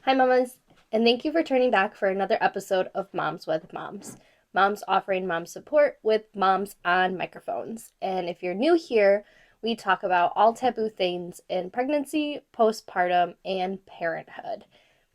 Hi, mamas, and thank you for turning back for another episode of Moms with Moms. Moms offering mom support with moms on microphones. And if you're new here, we talk about all taboo things in pregnancy, postpartum, and parenthood.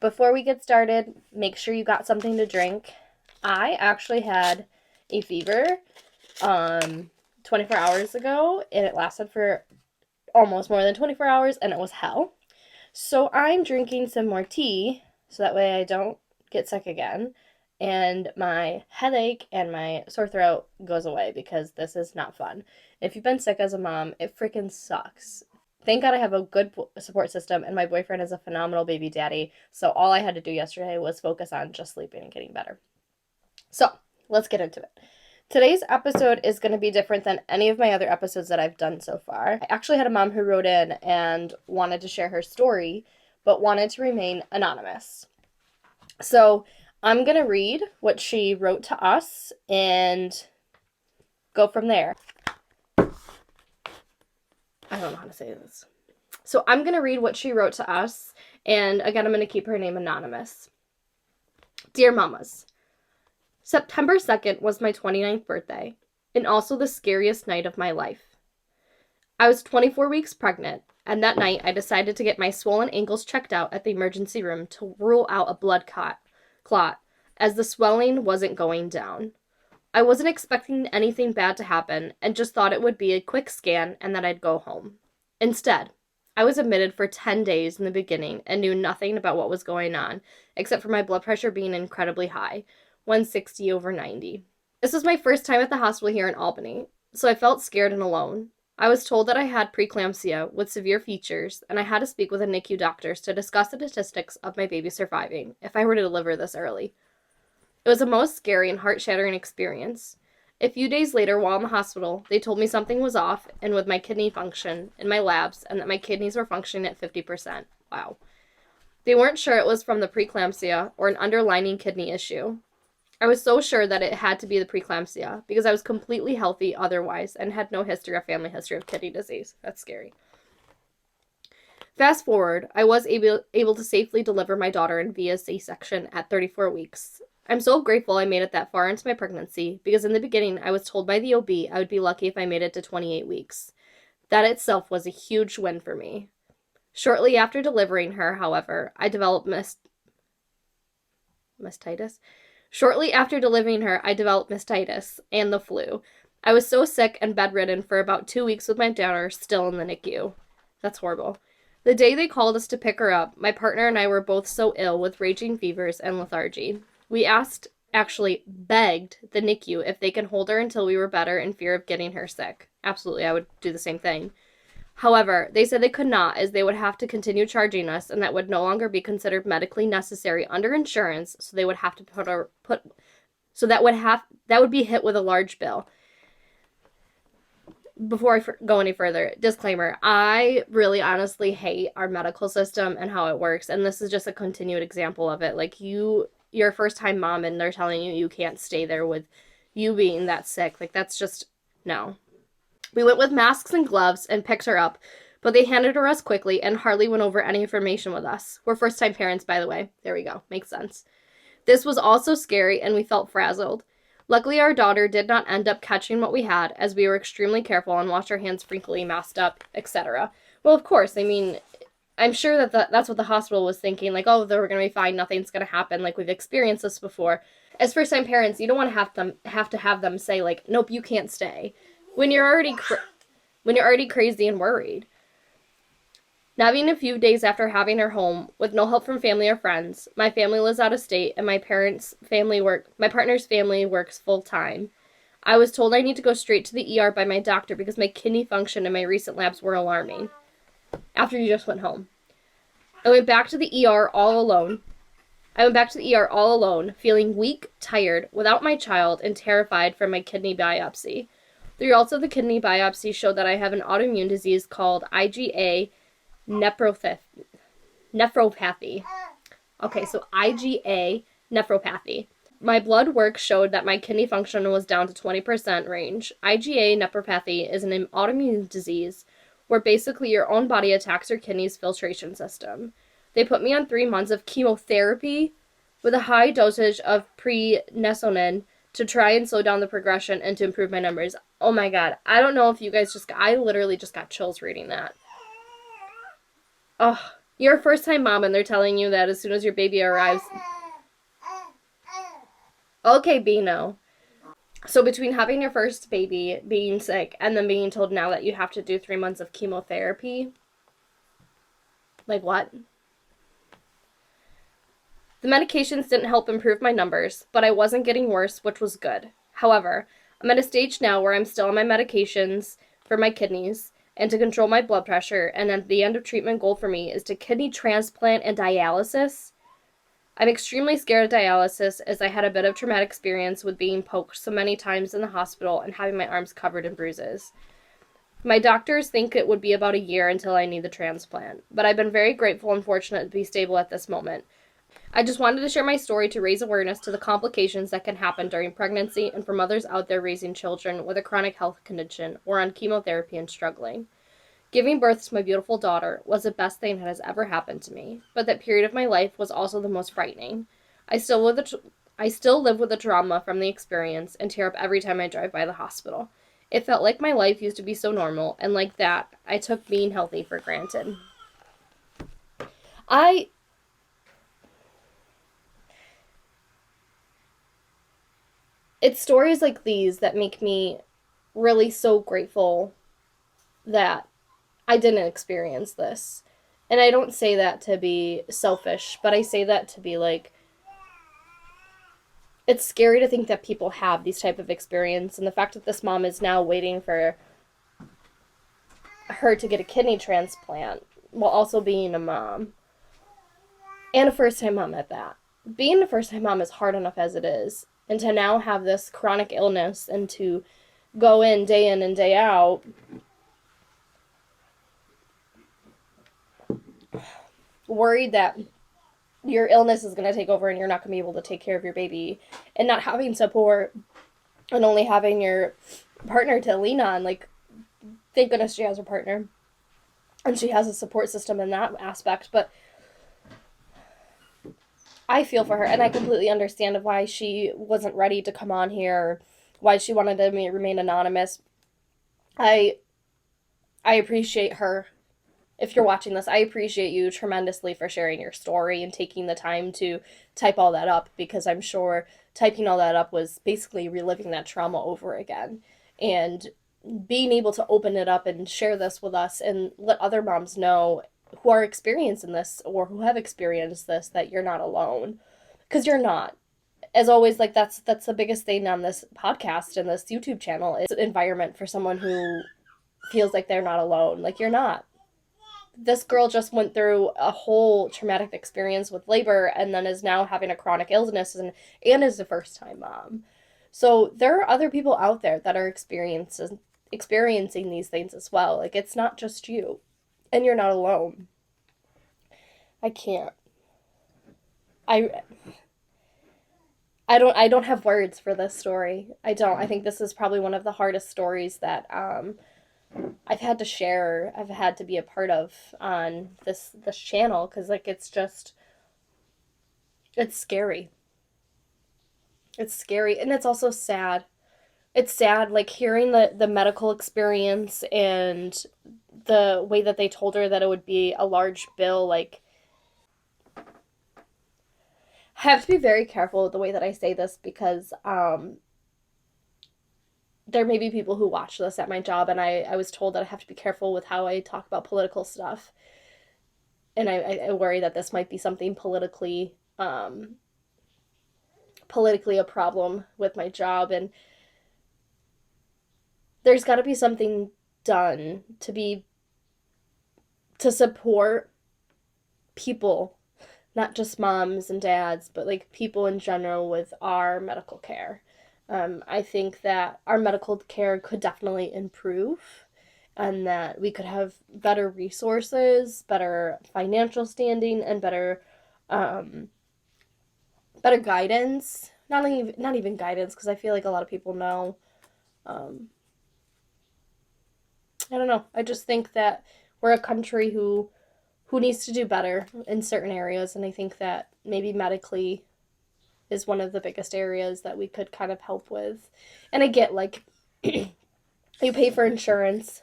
Before we get started, make sure you got something to drink. I actually had a fever 24 hours ago, and it lasted for almost more than 24 hours, and it was hell. So I'm drinking some more tea so that way I don't get sick again. And my headache and my sore throat goes away because this is not fun. If you've been sick as a mom, it freaking sucks. Thank God I have a good support system, and my boyfriend is a phenomenal baby daddy. So all I had to do yesterday was focus on just sleeping and getting better. So let's get into it. Today's episode is going to be different than any of my other episodes that I've done so far. I actually had a mom who wrote in and wanted to share her story, but wanted to remain anonymous. So I'm going to read what she wrote to us and go from there. I don't know how to say this. So I'm going to read what she wrote to us, and again, I'm going to keep her name anonymous. Dear Mamas, September 2nd was my 29th birthday, and also the scariest night of my life. I was 24 weeks pregnant, and that night I decided to get my swollen ankles checked out at the emergency room to rule out a blood clot, as the swelling wasn't going down. I wasn't expecting anything bad to happen, and just thought it would be a quick scan and that I'd go home. Instead, I was admitted for 10 days in the beginning and knew nothing about what was going on, except for my blood pressure being incredibly high, 160/90. This was my first time at the hospital here in Albany, so I felt scared and alone. I was told that I had preeclampsia with severe features, and I had to speak with a NICU doctor to discuss the statistics of my baby surviving if I were to deliver this early. It was the most scary and heart-shattering experience. A few days later, while in the hospital, they told me something was off and with my kidney function in my labs, and that my kidneys were functioning at 50%. Wow. They weren't sure it was from the preeclampsia or an underlying kidney issue. I was so sure that it had to be the preeclampsia because I was completely healthy otherwise and had no family history of kidney disease. That's scary. Fast forward, I was able to safely deliver my daughter via C-section at 34 weeks. I'm so grateful I made it that far into my pregnancy because in the beginning I was told by the OB I would be lucky if I made it to 28 weeks. That itself was a huge win for me. Shortly after delivering her, however, I developed mastitis. Shortly after delivering her, I developed mastitis and the flu. I was so sick and bedridden for about 2 weeks with my daughter still in the NICU. That's horrible. The day they called us to pick her up, my partner and I were both so ill with raging fevers and lethargy. We begged the NICU if they can hold her until we were better in fear of getting her sick. Absolutely, I would do the same thing. However, they said they could not, as they would have to continue charging us, and that would no longer be considered medically necessary under insurance, so they would have to that would be hit with a large bill. Before I go any further, disclaimer, I really honestly hate our medical system and how it works, and this is just a continued example of it. Like, you're a first-time mom, and they're telling you can't stay there with you being that sick. Like, that's just, no. We went with masks and gloves and picked her up, but they handed her us quickly and hardly went over any information with us. We're first-time parents, by the way. There we go. Makes sense. This was also scary, and we felt frazzled. Luckily, our daughter did not end up catching what we had, as we were extremely careful and washed our hands frequently, masked up, etc. Well, of course, I mean, I'm sure that's what the hospital was thinking, like, oh, they're going to be fine, nothing's going to happen, like, we've experienced this before. As first-time parents, you don't want to have them say, like, nope, you can't stay, when you're already crazy and worried. Nabbing a few days after having her home, with no help from family or friends, my family lives out of state, and my partner's family works full-time. I was told I need to go straight to the ER by my doctor because my kidney function and my recent labs were alarming. After you just went home. I went back to the ER all alone, feeling weak, tired, without my child, and terrified from my kidney biopsy. The results of the kidney biopsy showed that I have an autoimmune disease called IgA nephropathy. Okay, so IgA nephropathy. My blood work showed that my kidney function was down to 20% range. IgA nephropathy is an autoimmune disease where basically your own body attacks your kidney's filtration system. They put me on 3 months of chemotherapy with a high dosage of prednisolone to try and slow down the progression and to improve my numbers. Oh my god. I don't know if you guys I literally just got chills reading that. Oh, you're a first-time mom and they're telling you that as soon as your baby arrives. Okay, Bino. So between having your first baby, being sick, and then being told now that you have to do 3 months of chemotherapy, like what? The medications didn't help improve my numbers, but I wasn't getting worse, which was good. However, I'm at a stage now where I'm still on my medications for my kidneys and to control my blood pressure, and at the end of treatment goal for me is to kidney transplant and dialysis. I'm extremely scared of dialysis as I had a bit of traumatic experience with being poked so many times in the hospital and having my arms covered in bruises. My doctors think it would be about a year until I need the transplant, but I've been very grateful and fortunate to be stable at this moment. I just wanted to share my story to raise awareness to the complications that can happen during pregnancy and for mothers out there raising children with a chronic health condition or on chemotherapy and struggling. Giving birth to my beautiful daughter was the best thing that has ever happened to me, but that period of my life was also the most frightening. I still live with the trauma from the experience and tear up every time I drive by the hospital. It felt like my life used to be so normal, and like that, I took being healthy for granted. It's stories like these that make me really so grateful that I didn't experience this. And I don't say that to be selfish, but I say that to be like, it's scary to think that people have these type of experience, and the fact that this mom is now waiting for her to get a kidney transplant while also being a mom and a first-time mom at that. Being a first-time mom is hard enough as it is, and to now have this chronic illness and to go in and day out, worried that your illness is going to take over and you're not going to be able to take care of your baby, and not having support and only having your partner to lean on. Like, thank goodness she has a partner and she has a support system in that aspect, but I feel for her, and I completely understand of why she wasn't ready to come on here, why she wanted to remain anonymous. I appreciate her. If you're watching this, I appreciate you tremendously for sharing your story and taking the time to type all that up, because I'm sure typing all that up was basically reliving that trauma over again. And being able to open it up and share this with us and let other moms know who are experiencing this or who have experienced this that you're not alone, because you're not. As always, like that's the biggest thing on this podcast and this YouTube channel is an environment for someone who feels like they're not alone. Like, you're not. This girl just went through a whole traumatic experience with labor and then is now having a chronic illness and is a first-time mom. So there are other people out there that are experiencing these things as well. Like, it's not just you. And you're not alone. I can't. I I don't have words for this story. I don't. I think this is probably one of the hardest stories that I've had to share. I've had to be a part of on this channel, cuz like it's scary. It's scary, and it's also sad. It's sad, like hearing the medical experience and the way that they told her that it would be a large bill. Like, I have to be very careful with the way that I say this, because there may be people who watch this at my job, and I was told that I have to be careful with how I talk about political stuff. And I worry that this might be something politically a problem with my job, and there's got to be something done to support people, not just moms and dads, but like people in general with our medical care. I think that our medical care could definitely improve, and that we could have better resources, better financial standing, and um, better guidance. Not even guidance, because I feel like a lot of people know. Um, I don't know. I just think that we're a country who needs to do better in certain areas, and I think that maybe medically is one of the biggest areas that we could kind of help with. And I get, like, you pay for insurance.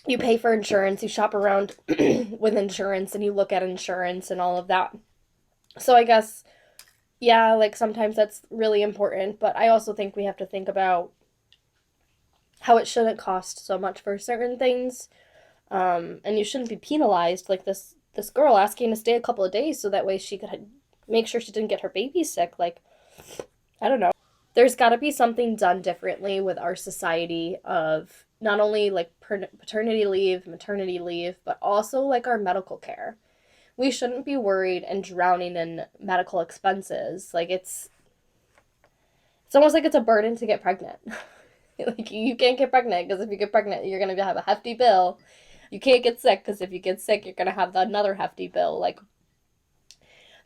You pay for insurance, you shop around with insurance, and you look at insurance and all of that. So I guess, yeah, like, sometimes that's really important, but I also think we have to think about how it shouldn't cost so much for certain things. And you shouldn't be penalized, like this girl asking to stay a couple of days so that way she could make sure she didn't get her baby sick. Like, I don't know. There's got to be something done differently with our society of not only like paternity leave, maternity leave, but also like our medical care. We shouldn't be worried and drowning in medical expenses. Like, it's almost like it's a burden to get pregnant. Like, you can't get pregnant because if you get pregnant, you're going to have a hefty bill. You can't get sick because if you get sick, you're going to have another hefty bill. Like,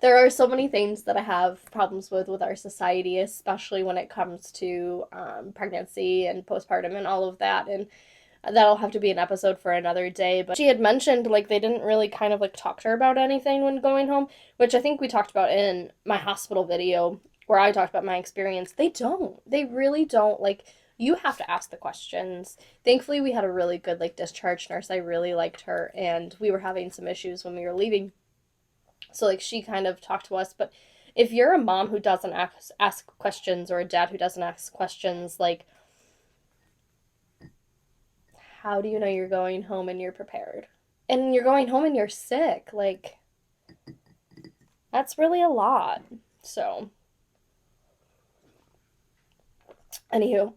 there are so many things that I have problems with our society, especially when it comes to pregnancy and postpartum and all of that. And that'll have to be an episode for another day. But she had mentioned, like, they didn't really kind of, like, talk to her about anything when going home, which I think we talked about in my hospital video where I talked about my experience. They don't. They really don't. Like, you have to ask the questions. Thankfully, we had a really good, like, discharge nurse. I really liked her, and we were having some issues when we were leaving. So, like, she kind of talked to us. But if you're a mom who doesn't ask questions, or a dad who doesn't ask questions, like, how do you know you're going home and you're prepared? And you're going home and you're sick. Like, that's really a lot. So, anywho,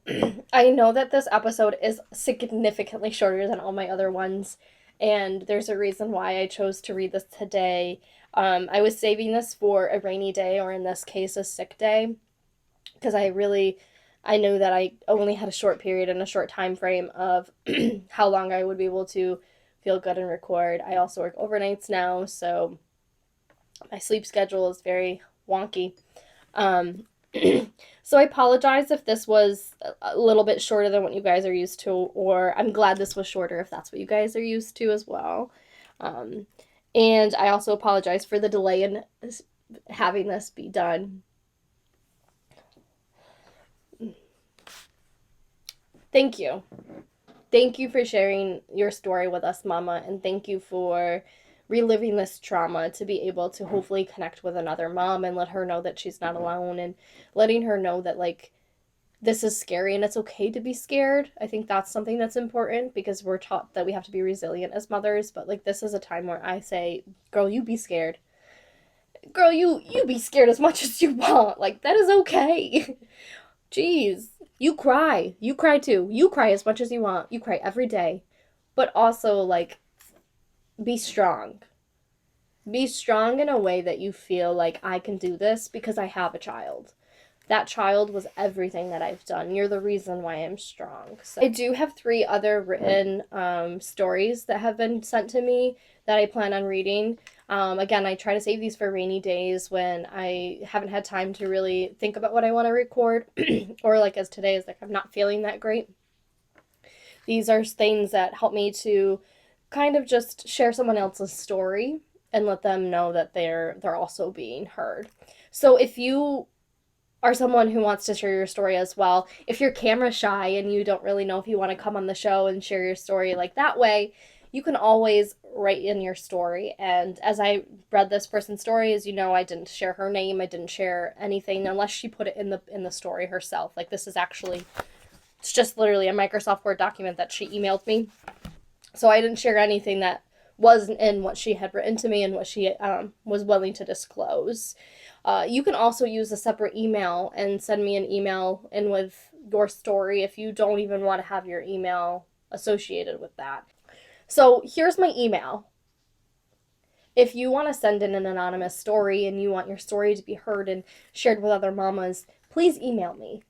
I know that this episode is significantly shorter than all my other ones, and there's a reason why I chose to read this today. I was saving this for a rainy day, or in this case, a sick day, because I knew that I only had a short period and a short time frame of how long I would be able to feel good and record. I also work overnights now, so my sleep schedule is very wonky. So I apologize if this was a little bit shorter than what you guys are used to, or I'm glad this was shorter if that's what you guys are used to as well. And I also apologize for the delay in having this be done. Thank you. Thank you for sharing your story with us, Mama, and thank you for reliving this trauma to be able to hopefully connect with another mom and let her know that she's not alone, and letting her know that, like, this is scary and it's okay to be scared. I think that's something that's important because we're taught that we have to be resilient as mothers, but, like, this is a time where I say, girl, you be scared. Girl, you be scared as much as you want. Like, that is okay. Jeez. You cry. You cry too. You cry as much as you want. You cry every day. But also, like, be strong. Be strong in a way that you feel like I can do this because I have a child. That child was everything that I've done. You're the reason why I'm strong. So I do have 3 other written stories that have been sent to me that I plan on reading. Again, I try to save these for rainy days when I haven't had time to really think about what I want to record, or like as today is like I'm not feeling that great. These are things that help me to kind of just share someone else's story and let them know that they're also being heard. So if you are someone who wants to share your story as well, if you're camera shy and you don't really know if you want to come on the show and share your story like that way, you can always write in your story. And as I read this person's story, as you know, I didn't share her name. I didn't share anything unless she put it in the story herself. Like, this is actually, it's just literally a Microsoft Word document that she emailed me. So I didn't share anything that wasn't in what she had written to me and what she was willing to disclose. You can also use a separate email and send me an email in with your story if you don't even want to have your email associated with that. So here's my email. If you want to send in an anonymous story and you want your story to be heard and shared with other mamas, please email me,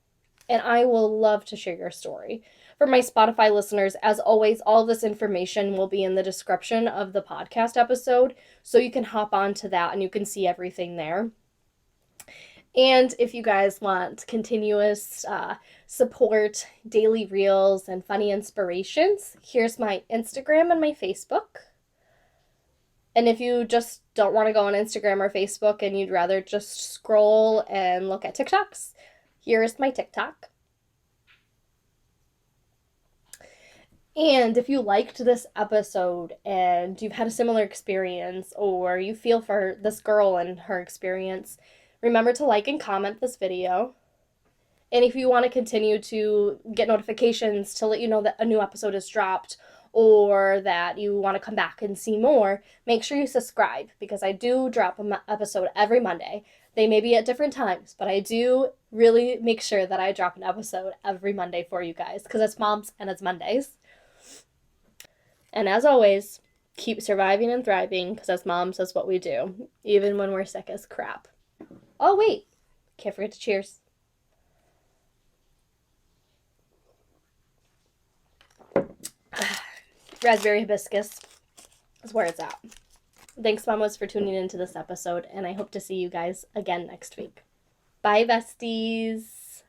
and I will love to share your story. For my Spotify listeners, as always, all of this information will be in the description of the podcast episode, so you can hop on to that and you can see everything there. And if you guys want continuous support, daily reels, and funny inspirations, here's my Instagram and my Facebook. And if you just don't want to go on Instagram or Facebook and you'd rather just scroll and look at TikToks, here's my TikTok. And if you liked this episode and you've had a similar experience or you feel for this girl and her experience, remember to like and comment this video. And if you want to continue to get notifications to let you know that a new episode is dropped or that you want to come back and see more, make sure you subscribe because I do drop an episode every Monday. They may be at different times, but I do really make sure that I drop an episode every Monday for you guys because it's moms and it's Mondays. And as always, keep surviving and thriving because as moms, that's what we do, even when we're sick as crap. Oh, wait. Can't forget to cheers. Raspberry hibiscus is where it's at. Thanks, mamas, for tuning into this episode, and I hope to see you guys again next week. Bye, besties.